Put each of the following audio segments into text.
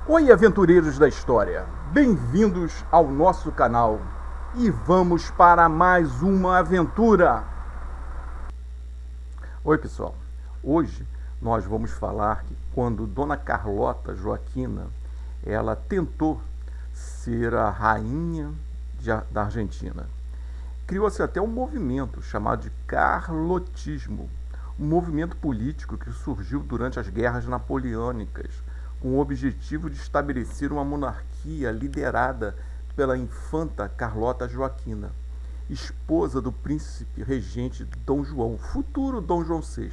Oi, aventureiros da história! Bem-vindos ao nosso canal e vamos para mais uma aventura! Oi, pessoal! Hoje nós vamos falar que quando Dona Carlota Joaquina ela tentou ser a rainha da Argentina, criou-se até um movimento chamado de carlotismo, um movimento político que surgiu durante as guerras napoleônicas, com o objetivo de estabelecer uma monarquia liderada pela infanta Carlota Joaquina, esposa do príncipe regente Dom João, futuro Dom João VI,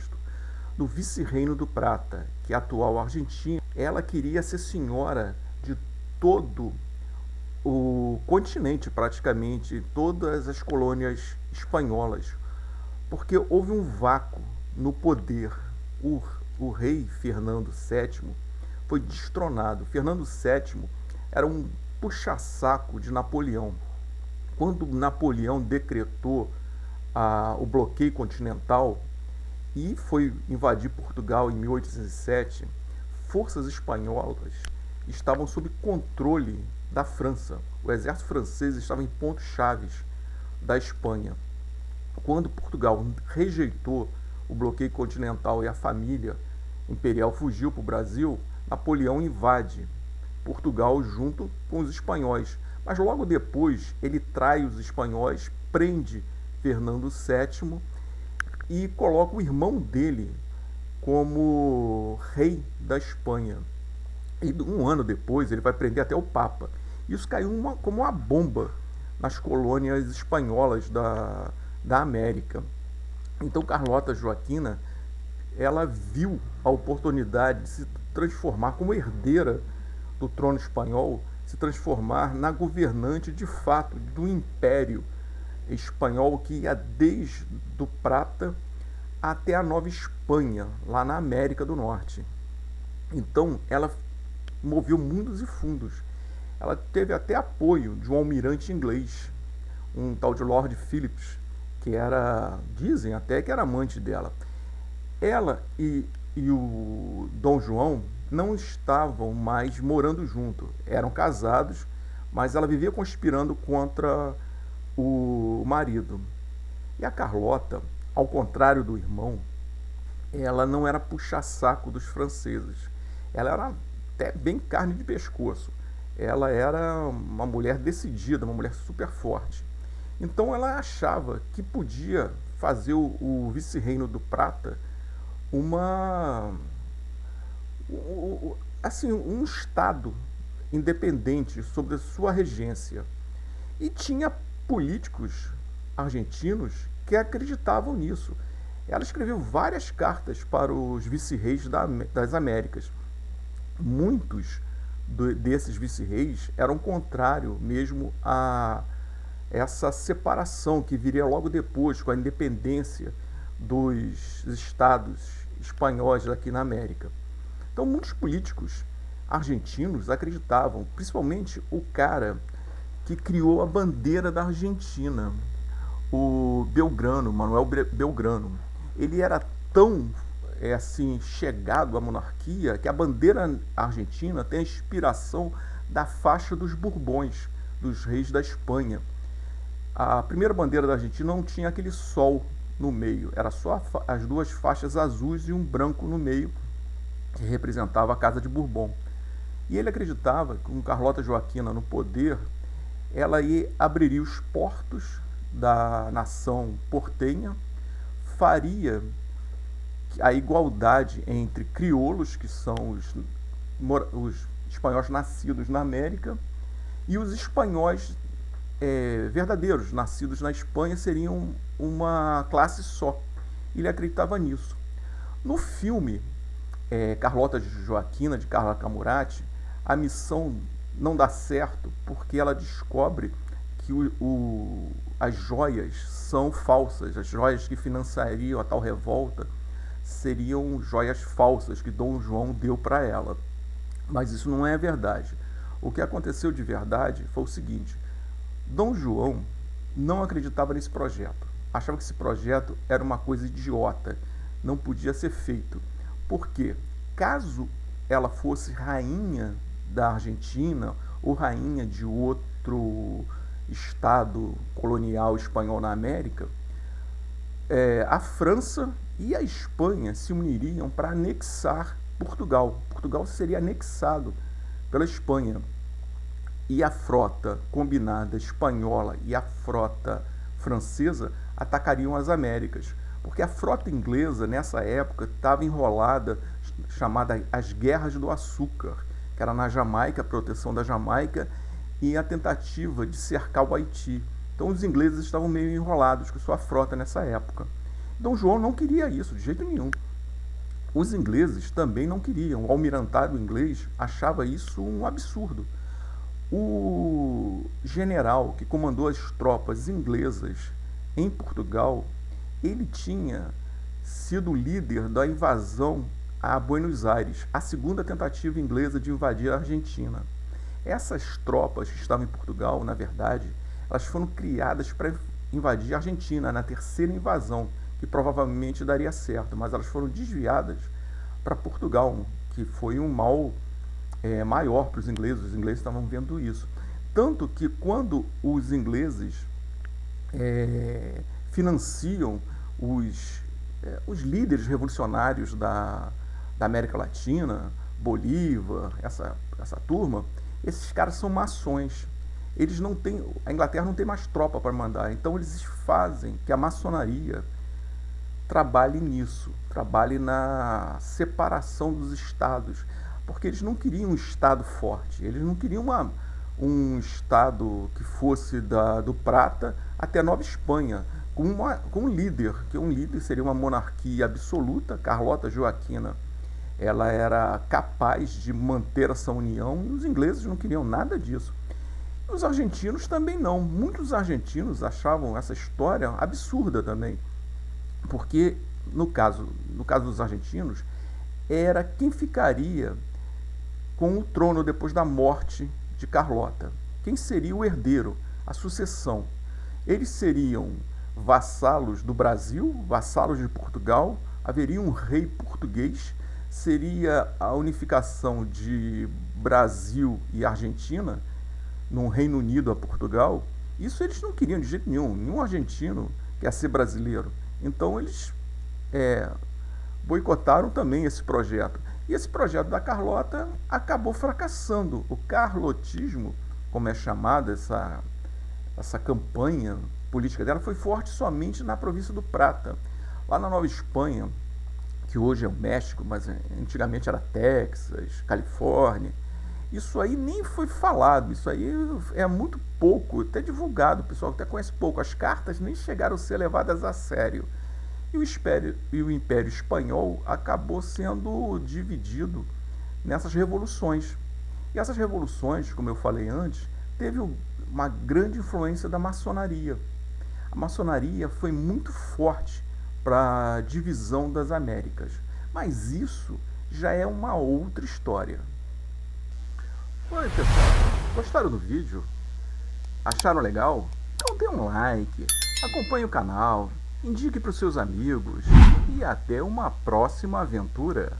do vice-reino do Prata, que é a atual Argentina. Ela queria ser senhora de todo o continente, praticamente, todas as colônias espanholas, porque houve um vácuo no poder. O rei Fernando VII foi destronado. Fernando VII era um puxa-saco de Napoleão. Quando Napoleão decretou o bloqueio continental e foi invadir Portugal em 1807, forças espanholas estavam sob controle da França. O exército francês estava em pontos chaves da Espanha. Quando Portugal rejeitou o bloqueio continental e a família imperial fugiu para o Brasil, Napoleão invade Portugal junto com os espanhóis. Mas logo depois ele trai os espanhóis, prende Fernando VII e coloca o irmão dele como rei da Espanha. E um ano depois ele vai prender até o Papa. Isso caiu como uma bomba nas colônias espanholas da América. Então Carlota Joaquina ela viu a oportunidade de se transformar como herdeira do trono espanhol, se transformar na governante de fato do império espanhol que ia desde do Prata até a Nova Espanha, lá na América do Norte. Então ela moveu mundos e fundos. Ela teve até apoio de um almirante inglês, um tal de Lord Phillips, que era, dizem até que era amante dela. Ela e o Dom João não estavam mais morando juntos, eram casados, mas ela vivia conspirando contra o marido. E a Carlota, ao contrário do irmão, ela não era puxa-saco dos franceses. Ela era até bem carne de pescoço. Ela era uma mulher decidida, uma mulher super forte. Então ela achava que podia fazer o vice-reino do Prata um estado independente sobre a sua regência. E tinha políticos argentinos que acreditavam nisso. Ela escreveu várias cartas para os vice-reis das Américas. Muitos desses vice-reis eram contrários mesmo a essa separação que viria logo depois com a independência dos estados espanhóis aqui na América. Então muitos políticos argentinos acreditavam, principalmente o cara que criou a bandeira da Argentina, o Belgrano, Manuel Belgrano. Ele era tão assim chegado à monarquia que a bandeira argentina tem a inspiração da faixa dos Bourbons, dos reis da Espanha. A primeira bandeira da Argentina não tinha aquele sol no meio, era só as duas faixas azuis e um branco no meio, que representava a Casa de Bourbon. E ele acreditava que com Carlota Joaquina no poder, ela abriria os portos da nação portenha, faria a igualdade entre crioulos, que são os espanhóis nascidos na América, e os espanhóis verdadeiros, nascidos na Espanha, seriam uma classe só. Ele acreditava nisso. No filme Carlota Joaquina, de Carla Camurati, a missão não dá certo porque ela descobre que as joias são falsas. As joias que financiariam a tal revolta seriam joias falsas que Dom João deu para ela. Mas isso não é verdade. O que aconteceu de verdade foi o seguinte: Dom João não acreditava nesse projeto. Achava que esse projeto era uma coisa idiota, não podia ser feito. Porque caso ela fosse rainha da Argentina ou rainha de outro estado colonial espanhol na América, a França e a Espanha se uniriam para anexar Portugal. Portugal seria anexado pela Espanha. E a frota combinada espanhola e a frota francesa atacariam as Américas. Porque a frota inglesa, nessa época, estava enrolada, chamada as Guerras do Açúcar, que era na Jamaica, a proteção da Jamaica e a tentativa de cercar o Haiti. Então os ingleses estavam meio enrolados com sua frota nessa época. Dom João não queria isso de jeito nenhum. Os ingleses também não queriam. O almirantado inglês achava isso um absurdo. O general que comandou as tropas inglesas em Portugal, ele tinha sido líder da invasão a Buenos Aires, a segunda tentativa inglesa de invadir a Argentina. Essas tropas que estavam em Portugal, na verdade, elas foram criadas para invadir a Argentina na terceira invasão, que provavelmente daria certo, mas elas foram desviadas para Portugal, que foi um mal maior para os ingleses estavam vendo isso. Tanto que quando os ingleses financiam os líderes revolucionários da América Latina, Bolívar, essa turma, esses caras são maçons. Eles não têm, a Inglaterra não tem mais tropa para mandar, então eles fazem que a maçonaria trabalhe nisso, trabalhe na separação dos estados, porque eles não queriam um estado forte, eles não queriam um estado que fosse do Prata até Nova Espanha, com um líder, que um líder seria uma monarquia absoluta. Carlota Joaquina, ela era capaz de manter essa união, e os ingleses não queriam nada disso. Os argentinos também não. Muitos argentinos achavam essa história absurda também, porque no caso dos argentinos, era quem ficaria com o trono depois da morte de Carlota. Quem seria o herdeiro, a sucessão? Eles seriam vassalos do Brasil, vassalos de Portugal, haveria um rei português, seria a unificação de Brasil e Argentina num Reino Unido a Portugal. Isso eles não queriam de jeito nenhum. Nenhum argentino quer ser brasileiro. Então eles boicotaram também esse projeto. E esse projeto da Carlota acabou fracassando. O carlotismo, como é chamada essa campanha política dela, foi forte somente na província do Prata. Lá na Nova Espanha, que hoje é o México, mas antigamente era Texas, Califórnia, isso aí nem foi falado, isso aí é muito pouco, até divulgado, o pessoal até conhece pouco. As cartas nem chegaram a ser levadas a sério. E o Império Espanhol acabou sendo dividido nessas revoluções. E essas revoluções, como eu falei antes, teve uma grande influência da maçonaria. A maçonaria foi muito forte para a divisão das Américas. Mas isso já é uma outra história. Oi, pessoal. Gostaram do vídeo? Acharam legal? Então dê um like, acompanhe o canal, indique para os seus amigos e até uma próxima aventura.